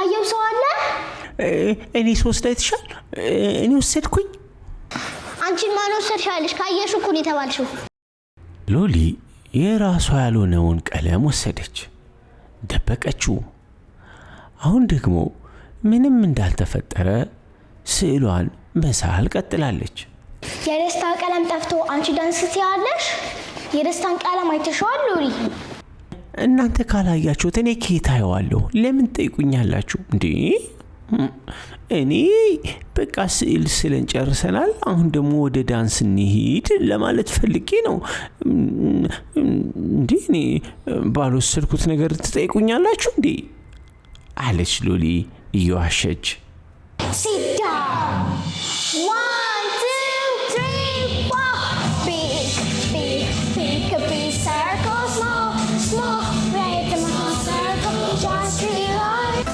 ያየው ሰው አለ? እኔ ሶስት አይተሻል? እኔ ወሰድኩኝ። አንቺ ማን ወሰድሻለሽ? ካየሽ እኮ ነው የተባልሽው። ሎሊ የራሷ ያልሆነውን ቀለም ወሰደች፣ ደበቀችው። አሁን ደግሞ ምንም እንዳልተፈጠረ ስዕሏን መሳል ቀጥላለች። የደስታ ቀለም ጠፍቶ አንቺ ዳንስ ትያለሽ? የደስታን ቀለም አይተሽዋል ሎሊ? እናንተ ካላያችሁት እኔ ከየት አየዋለሁ? ለምን ጠይቁኛላችሁ እንዴ? እኔ በቃ ስዕል ስለን ጨርሰናል። አሁን ደግሞ ወደ ዳንስ እንሂድ ለማለት ፈልጌ ነው እንዴ። እኔ ባልወሰድኩት ነገር ትጠይቁኛላችሁ እንዴ? አለች ሎሊ እየዋሸች። Sit down. 1, 2, 3, 4. Big, big, big, a big circle. Small, small, red and small circle. Just realize.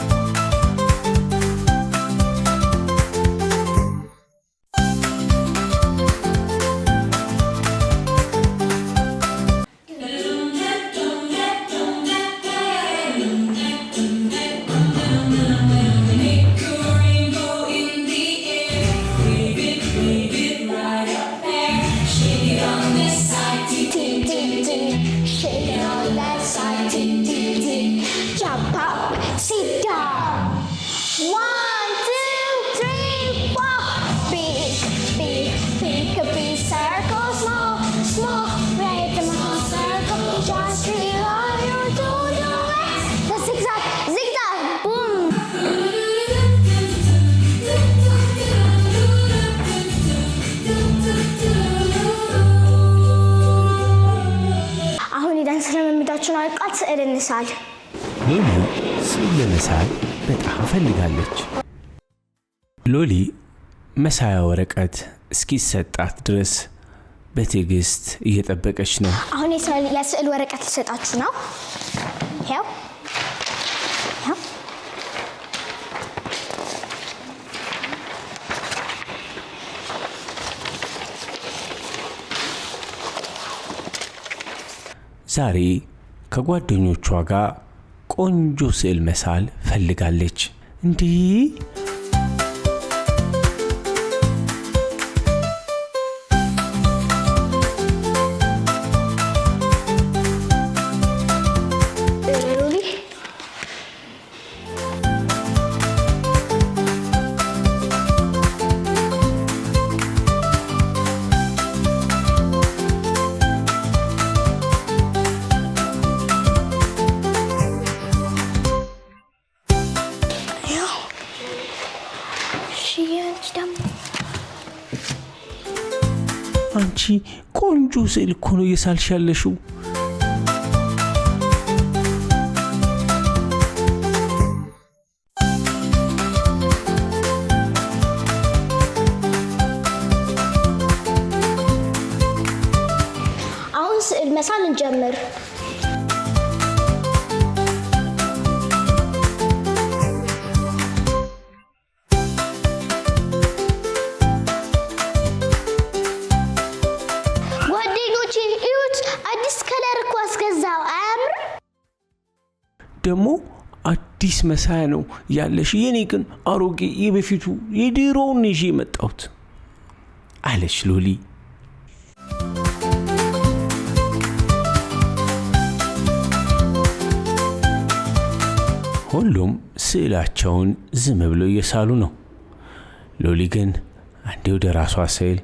ስዕል እንሳል። ሎሊ ስዕል መሳል በጣም ፈልጋለች። ሎሊ መሳያ ወረቀት እስኪሰጣት ድረስ በትዕግስት እየጠበቀች ነው። አሁን የስዕል ወረቀት ልሰጣችሁ ነው። ያው ዛሬ ከጓደኞቿ ጋር ቆንጆ ስዕል መሳል ፈልጋለች። እንዴ አንቺ ቆንጆ ስዕል እኮ ነው እየሳልሽ ያለሽው። አሁን ስዕል መሳል እንጀምር። ደግሞ አዲስ መሳያ ነው ያለሽ። የኔ ግን አሮጌ የበፊቱ የድሮውን ይዤ መጣሁት አለች ሎሊ። ሁሉም ስዕላቸውን ዝም ብለው እየሳሉ ነው። ሎሊ ግን አንዴ ወደ ራሷ ስዕል፣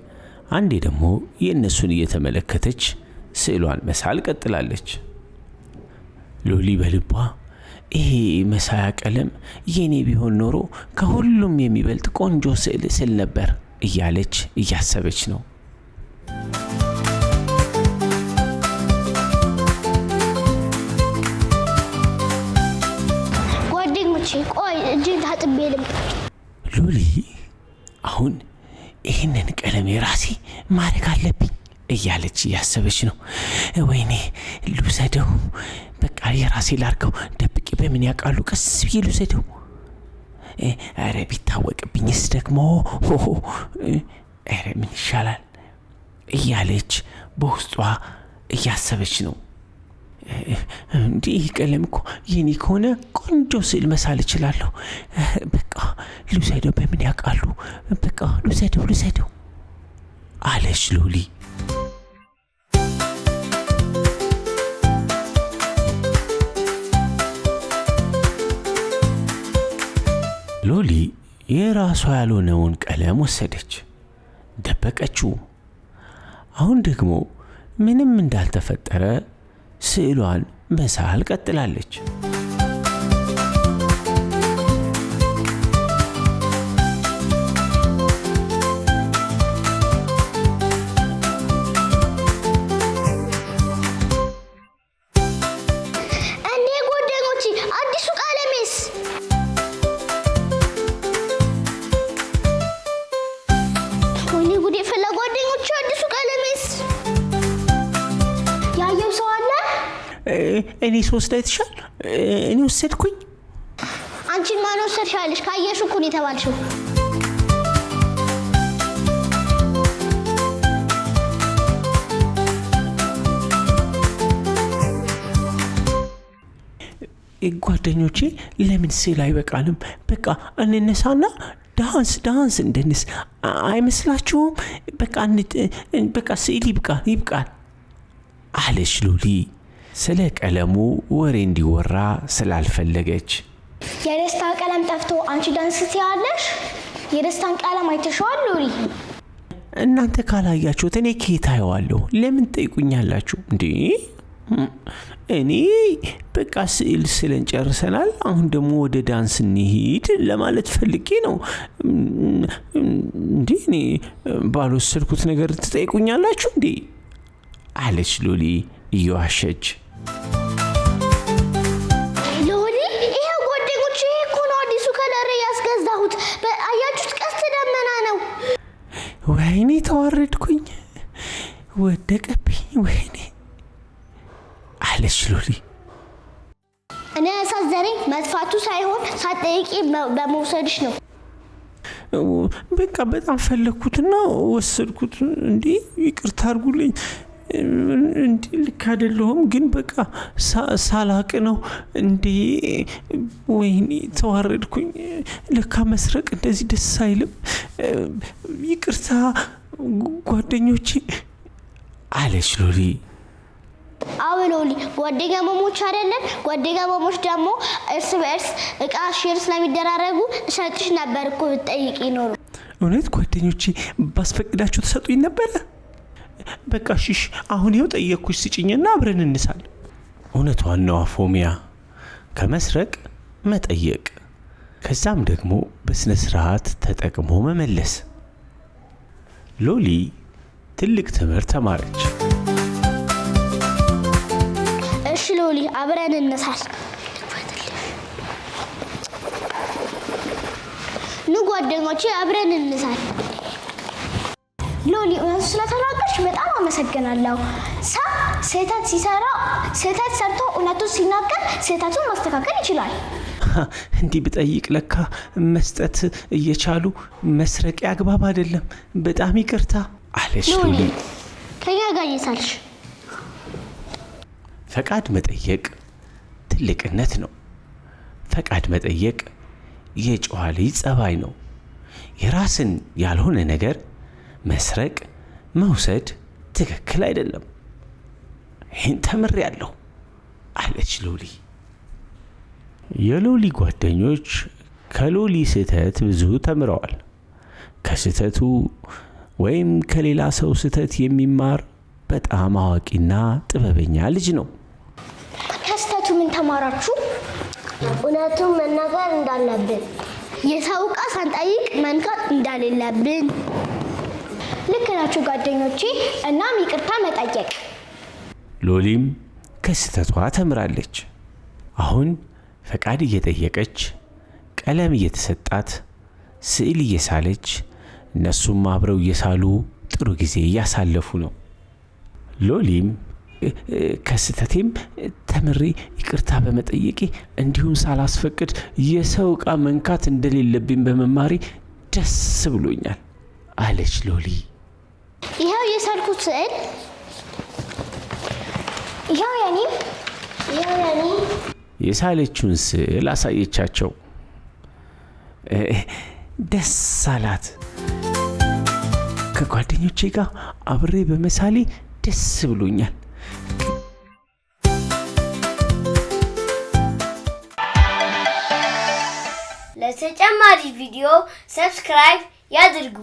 አንዴ ደግሞ የእነሱን እየተመለከተች ስዕሏን መሳል ቀጥላለች። ሎሊ በልቧ ይሄ መሳያ ቀለም የኔ ቢሆን ኖሮ ከሁሉም የሚበልጥ ቆንጆ ስዕል ስል ነበር እያለች እያሰበች ነው። ጓደኞቼ ቆይ እጄን ታጥቤ ልምጣ። ሎሊ አሁን ይህንን ቀለም የራሴ ማድረግ አለብኝ እያለች እያሰበች ነው። ወይኔ ልውሰደው፣ በቃ የራሴ ላርገው፣ ደብቄ በምን ያውቃሉ፣ ቀስ ብዬ ልውሰደው። አረ ቢታወቅብኝስ ደግሞ አረ ምን ይሻላል እያለች በውስጧ እያሰበች ነው። እንዲህ ቀለም እኮ የኔ ከሆነ ቆንጆ ስዕል መሳል እችላለሁ። በቃ ልውሰደው፣ በምን ያውቃሉ? በቃ ልውሰደው አለች ሎሊ። ሎሊ የራሷ ያልሆነውን ቀለም ወሰደች፣ ደበቀችው። አሁን ደግሞ ምንም እንዳልተፈጠረ ስዕሏን መሳል ቀጥላለች። እኔ ሶስት አይተሻል? እኔ ወሰድኩኝ። አንቺን ማን ወሰድሻለሽ? ካየሽ እኮ ነው የተባልሽው። ጓደኞቼ ለምን ስዕል አይበቃንም? በቃ እንነሳና ዳንስ እንደንስ አይመስላችሁም? በቃ ስዕል ይብቃል አለች ሎሊ ስለ ቀለሙ ወሬ እንዲወራ ስላልፈለገች። የደስታ ቀለም ጠፍቶ አንቺ ዳንስ ትያለሽ? የደስታን ቀለም አይተሽዋል ሎሊ? እናንተ ካላያችሁት እኔ ከየት አየዋለሁ? ለምን ጠይቁኛላችሁ እንዴ? እኔ በቃ ስዕል ስለን ጨርሰናል፣ አሁን ደግሞ ወደ ዳንስ እንሂድ ለማለት ፈልጌ ነው እንዴ። እኔ ባልወሰድኩት ነገር ትጠይቁኛላችሁ እንዴ? አለች ሎሊ እየዋሸች። ሎሊ ይሄው ጓደኞቼ፣ ይሄ እኮ ነው አዲሱ ከለር ያስገዛሁት። አያችሁት? ቀስተ ደመና ነው። ወይኔ ተዋረድኩኝ፣ ወደቀብኝ፣ ወይኔ አለች ሎሊ። እኔ ያሳዘነኝ መጥፋቱ ሳይሆን ሳትጠይቂ በመውሰድሽ ነው። በቃ በጣም ፈለግኩትና ወሰድኩት። እንዴ ይቅርታ አድርጉልኝ። እንዴ ልክ አይደለሁም፣ ግን በቃ ሳላቅ ነው እንዴ። ወይኔ ተዋረድኩኝ። ለካ መስረቅ እንደዚህ ደስ አይልም። ይቅርታ ጓደኞቼ አለች ሎሊ። አዎ ሎሊ፣ ጓደኛ ማሞች አይደለን? ጓደኛ ማሞች ደግሞ እርስ በእርስ እቃ ሼር ስለሚደራረጉ እሰጥሽ ነበር እኮ ብትጠይቂ ኖሮ። እውነት ጓደኞቼ ባስፈቅዳችሁ ተሰጡኝ ነበር። በቃ እሺ፣ አሁን ይኸው ጠየቅኩሽ፣ ስጭኝና አብረን እንሳል። እውነቷን ነው አፎሚያ፣ ከመስረቅ መጠየቅ፣ ከዛም ደግሞ በስነ ስርዓት ተጠቅሞ መመለስ። ሎሊ ትልቅ ትምህርት ተማረች። እሺ ሎሊ፣ አብረን እንሳል። ኑ ጓደኞቼ አብረን እንሳል። ሎሊ እውነቱ ስለተናገርሽ በጣም አመሰግናለሁ። ሰው ስህተት ሲሰራ ስህተት ሰርቶ እውነቱ ሲናገር ስህተቱን ማስተካከል ይችላል። እንዲህ ብጠይቅ ለካ መስጠት እየቻሉ መስረቅ አግባብ አይደለም። በጣም ይቅርታ አለች ሎሊ። ከኛ ጋር ይሳልሽ። ፈቃድ መጠየቅ ትልቅነት ነው። ፈቃድ መጠየቅ የጨዋ ልጅ ጸባይ ነው። የራስን ያልሆነ ነገር መስረቅ መውሰድ ትክክል አይደለም። ይህን ተምሬያለሁ አለች ሎሊ። የሎሊ ጓደኞች ከሎሊ ስህተት ብዙ ተምረዋል። ከስህተቱ ወይም ከሌላ ሰው ስህተት የሚማር በጣም አዋቂና ጥበበኛ ልጅ ነው። ከስህተቱ ምን ተማራችሁ? እውነቱን መናገር እንዳለብን፣ የሰው ዕቃ ሳንጠይቅ መንካት እንደሌለብን። ልክ ናችሁ ጓደኞቼ። እናም ይቅርታ መጠየቅ። ሎሊም ከስህተቷ ተምራለች። አሁን ፈቃድ እየጠየቀች፣ ቀለም እየተሰጣት፣ ስዕል እየሳለች፣ እነሱም አብረው እየሳሉ ጥሩ ጊዜ እያሳለፉ ነው። ሎሊም ከስህተቴም ተምሬ ይቅርታ በመጠየቄ እንዲሁም ሳላስፈቅድ የሰው ዕቃ መንካት እንደሌለብኝ በመማሬ ደስ ብሎኛል አለች ሎሊ። ይኸው የሳልኩት ስዕል፣ ይኸው የኔም ያያኒ የሳለችውን ስዕል አሳየቻቸው። ደስ አላት። ከጓደኞቼ ጋር አብሬ በመሳሌ ደስ ብሎኛል። ለተጨማሪ ቪዲዮ ሰብስክራይብ ያድርጉ።